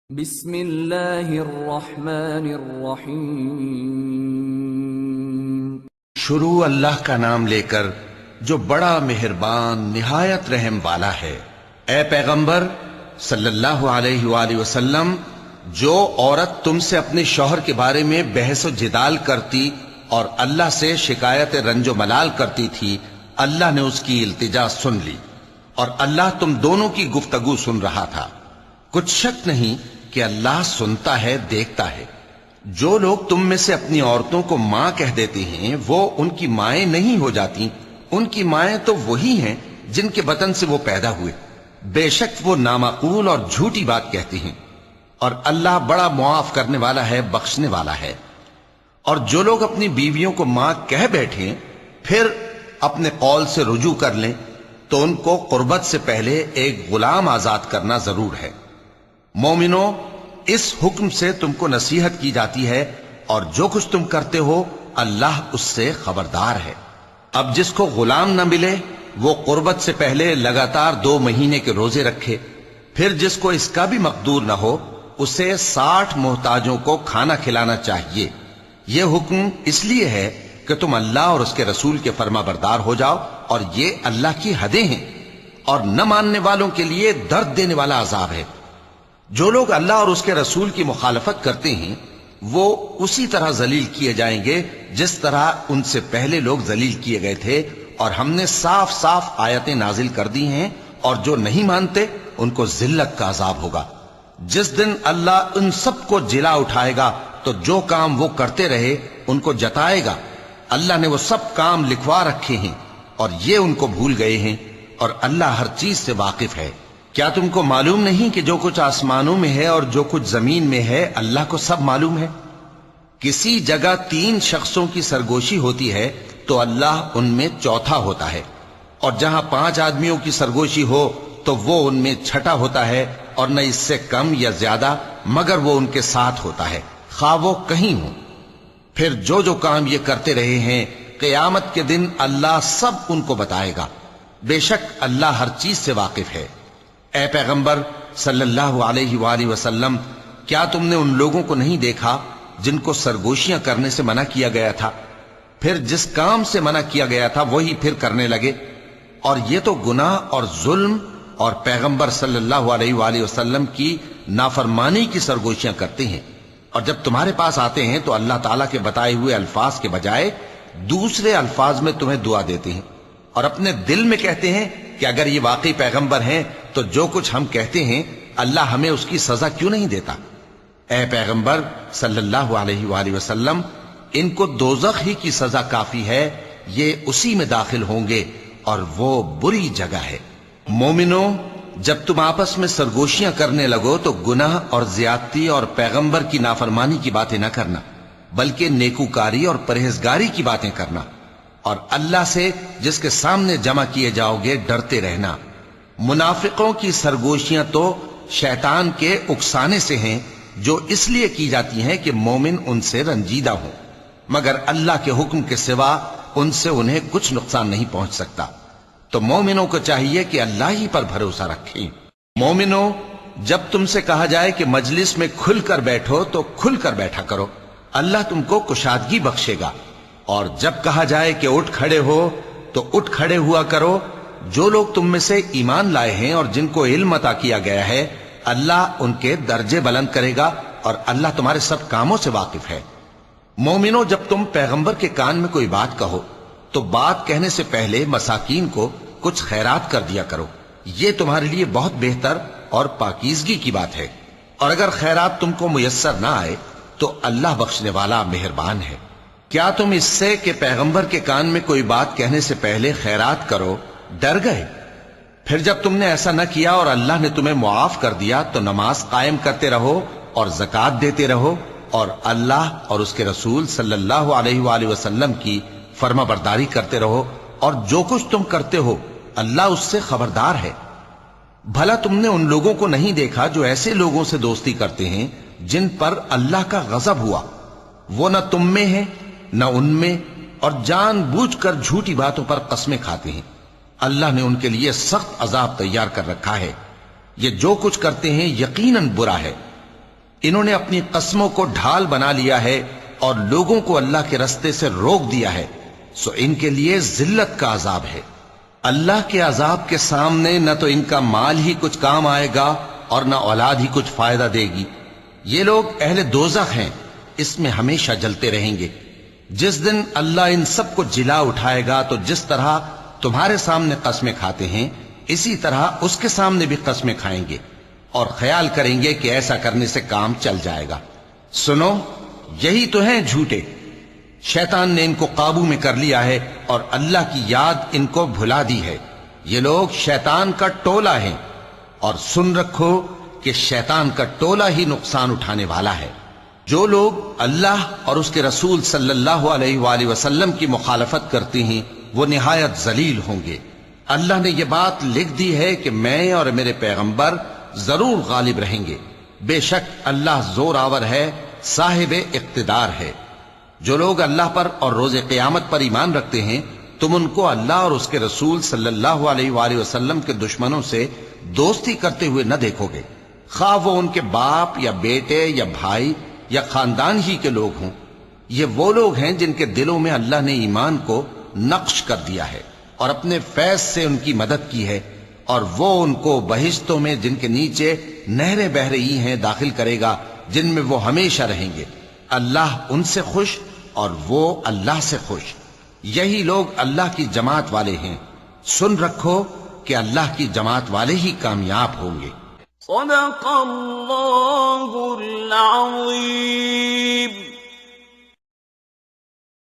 بسم اللہ الرحمن الرحیم۔ شروع اللہ کا نام لے کر جو بڑا مہربان نہایت رحم والا ہے۔ اے پیغمبر صلی اللہ علیہ وآلہ وسلم، جو عورت تم سے اپنے شوہر کے بارے میں بحث و جدال کرتی اور اللہ سے شکایت رنج و ملال کرتی تھی، اللہ نے اس کی التجا سن لی اور اللہ تم دونوں کی گفتگو سن رہا تھا۔ کچھ شک نہیں کہ اللہ سنتا ہے، دیکھتا ہے۔ جو لوگ تم میں سے اپنی عورتوں کو ماں کہہ دیتے ہیں وہ ان کی مائیں نہیں ہو جاتی، ان کی مائیں تو وہی ہیں جن کے بطن سے وہ پیدا ہوئے۔ بے شک وہ نامعقول اور جھوٹی بات کہتی ہیں، اور اللہ بڑا معاف کرنے والا ہے، بخشنے والا ہے۔ اور جو لوگ اپنی بیویوں کو ماں کہہ بیٹھیں پھر اپنے قول سے رجوع کر لیں تو ان کو قربت سے پہلے ایک غلام آزاد کرنا ضرور ہے۔ مومنو، اس حکم سے تم کو نصیحت کی جاتی ہے اور جو کچھ تم کرتے ہو اللہ اس سے خبردار ہے۔ اب جس کو غلام نہ ملے وہ قربت سے پہلے لگاتار 2 مہینے کے روزے رکھے، پھر جس کو اس کا بھی مقدور نہ ہو اسے 60 محتاجوں کو کھانا کھلانا چاہیے۔ یہ حکم اس لیے ہے کہ تم اللہ اور اس کے رسول کے فرما بردار ہو جاؤ، اور یہ اللہ کی حدیں ہیں، اور نہ ماننے والوں کے لیے درد دینے والا عذاب ہے۔ جو لوگ اللہ اور اس کے رسول کی مخالفت کرتے ہیں وہ اسی طرح ذلیل کیے جائیں گے جس طرح ان سے پہلے لوگ ذلیل کیے گئے تھے، اور ہم نے صاف صاف آیتیں نازل کر دی ہیں، اور جو نہیں مانتے ان کو ذلت کا عذاب ہوگا۔ جس دن اللہ ان سب کو جلا اٹھائے گا تو جو کام وہ کرتے رہے ان کو جتائے گا۔ اللہ نے وہ سب کام لکھوا رکھے ہیں اور یہ ان کو بھول گئے ہیں، اور اللہ ہر چیز سے واقف ہے۔ کیا تم کو معلوم نہیں کہ جو کچھ آسمانوں میں ہے اور جو کچھ زمین میں ہے اللہ کو سب معلوم ہے؟ کسی جگہ 3 شخصوں کی سرگوشی ہوتی ہے تو اللہ ان میں چوتھا ہوتا ہے، اور جہاں 5 آدمیوں کی سرگوشی ہو تو وہ ان میں چھٹا ہوتا ہے، اور نہ اس سے کم یا زیادہ مگر وہ ان کے ساتھ ہوتا ہے، خواہ وہ کہیں ہوں۔ پھر جو جو کام یہ کرتے رہے ہیں قیامت کے دن اللہ سب ان کو بتائے گا۔ بے شک اللہ ہر چیز سے واقف ہے۔ اے پیغمبر صلی اللہ علیہ وآلہ وسلم، کیا تم نے ان لوگوں کو نہیں دیکھا جن کو سرگوشیاں کرنے سے منع کیا گیا تھا، پھر جس کام سے منع کیا گیا تھا وہی پھر کرنے لگے؟ اور یہ تو گناہ اور ظلم اور پیغمبر صلی اللہ علیہ وآلہ وسلم کی نافرمانی کی سرگوشیاں کرتے ہیں، اور جب تمہارے پاس آتے ہیں تو اللہ تعالیٰ کے بتائے ہوئے الفاظ کے بجائے دوسرے الفاظ میں تمہیں دعا دیتے ہیں، اور اپنے دل میں کہتے ہیں کہ اگر یہ واقعی پیغمبر ہیں تو جو کچھ ہم کہتے ہیں اللہ ہمیں اس کی سزا کیوں نہیں دیتا؟ اے پیغمبر صلی اللہ علیہ وآلہ وسلم، ان کو دوزخ ہی کی سزا کافی ہے، یہ اسی میں داخل ہوں گے اور وہ بری جگہ ہے۔ مومنو، جب تم آپس میں سرگوشیاں کرنے لگو تو گناہ اور زیادتی اور پیغمبر کی نافرمانی کی باتیں نہ کرنا، بلکہ نیکوکاری اور پرہیزگاری کی باتیں کرنا، اور اللہ سے جس کے سامنے جمع کیے جاؤ گے ڈرتے رہنا۔ منافقوں کی سرگوشیاں تو شیطان کے اکسانے سے ہیں، جو اس لیے کی جاتی ہیں کہ مومن ان سے رنجیدہ ہوں، مگر اللہ کے حکم کے سوا ان سے انہیں کچھ نقصان نہیں پہنچ سکتا۔ تو مومنوں کو چاہیے کہ اللہ ہی پر بھروسہ رکھیں۔ مومنوں، جب تم سے کہا جائے کہ مجلس میں کھل کر بیٹھو تو کھل کر بیٹھا کرو، اللہ تم کو کشادگی بخشے گا، اور جب کہا جائے کہ اٹھ کھڑے ہو تو اٹھ کھڑے ہوا کرو۔ جو لوگ تم میں سے ایمان لائے ہیں اور جن کو علم عطا کیا گیا ہے اللہ ان کے درجے بلند کرے گا، اور اللہ تمہارے سب کاموں سے واقف ہے۔ مومنو، جب تم پیغمبر کے کان میں کوئی بات کہو تو بات کہنے سے پہلے مساکین کو کچھ خیرات کر دیا کرو، یہ تمہارے لیے بہت بہتر اور پاکیزگی کی بات ہے۔ اور اگر خیرات تم کو میسر نہ آئے تو اللہ بخشنے والا مہربان ہے۔ کیا تم اس سے کہ پیغمبر کے کان میں کوئی بات کہنے سے پہلے خیرات کرو ڈر گئے؟ پھر جب تم نے ایسا نہ کیا اور اللہ نے تمہیں معاف کر دیا تو نماز قائم کرتے رہو اور زکوٰۃ دیتے رہو، اور اللہ اور اس کے رسول صلی اللہ علیہ وآلہ وسلم کی فرما برداری کرتے رہو، اور جو کچھ تم کرتے ہو اللہ اس سے خبردار ہے۔ بھلا تم نے ان لوگوں کو نہیں دیکھا جو ایسے لوگوں سے دوستی کرتے ہیں جن پر اللہ کا غضب ہوا؟ وہ نہ تم میں ہیں نہ ان میں، اور جان بوجھ کر جھوٹی باتوں پر قسمیں کھاتے ہیں۔ اللہ نے ان کے لیے سخت عذاب تیار کر رکھا ہے۔ یہ جو کچھ کرتے ہیں یقیناً برا ہے۔ انہوں نے اپنی قسموں کو ڈھال بنا لیا ہے اور لوگوں کو اللہ کے رستے سے روک دیا ہے، سو ان کے لیے ذلت کا عذاب ہے۔ اللہ کے عذاب کے سامنے نہ تو ان کا مال ہی کچھ کام آئے گا اور نہ اولاد ہی کچھ فائدہ دے گی۔ یہ لوگ اہل دوزخ ہیں، اس میں ہمیشہ جلتے رہیں گے۔ جس دن اللہ ان سب کو جلا اٹھائے گا تو جس طرح تمہارے سامنے قسمیں کھاتے ہیں اسی طرح اس کے سامنے بھی قسمیں کھائیں گے اور خیال کریں گے کہ ایسا کرنے سے کام چل جائے گا۔ سنو، یہی تو ہیں جھوٹے۔ شیطان نے ان کو قابو میں کر لیا ہے اور اللہ کی یاد ان کو بھلا دی ہے۔ یہ لوگ شیطان کا ٹولہ ہیں، اور سن رکھو کہ شیطان کا ٹولہ ہی نقصان اٹھانے والا ہے۔ جو لوگ اللہ اور اس کے رسول صلی اللہ علیہ وآلہ وسلم کی مخالفت کرتے ہیں وہ نہایت ذلیل ہوں گے۔ اللہ نے یہ بات لکھ دی ہے کہ میں اور میرے پیغمبر ضرور غالب رہیں گے۔ بے شک اللہ زور آور ہے، صاحب اقتدار ہے۔ جو لوگ اللہ پر اور روز قیامت پر ایمان رکھتے ہیں تم ان کو اللہ اور اس کے رسول صلی اللہ علیہ وآلہ وسلم کے دشمنوں سے دوستی کرتے ہوئے نہ دیکھو گے، خواہ وہ ان کے باپ یا بیٹے یا بھائی یا خاندان ہی کے لوگ ہوں۔ یہ وہ لوگ ہیں جن کے دلوں میں اللہ نے ایمان کو نقش کر دیا ہے اور اپنے فیض سے ان کی مدد کی ہے، اور وہ ان کو بہشتوں میں جن کے نیچے نہریں بہہ رہی ہیں داخل کرے گا، جن میں وہ ہمیشہ رہیں گے۔ اللہ ان سے خوش اور وہ اللہ سے خوش۔ یہی لوگ اللہ کی جماعت والے ہیں۔ سن رکھو کہ اللہ کی جماعت والے ہی کامیاب ہوں گے۔ صدق اللہ العظیم۔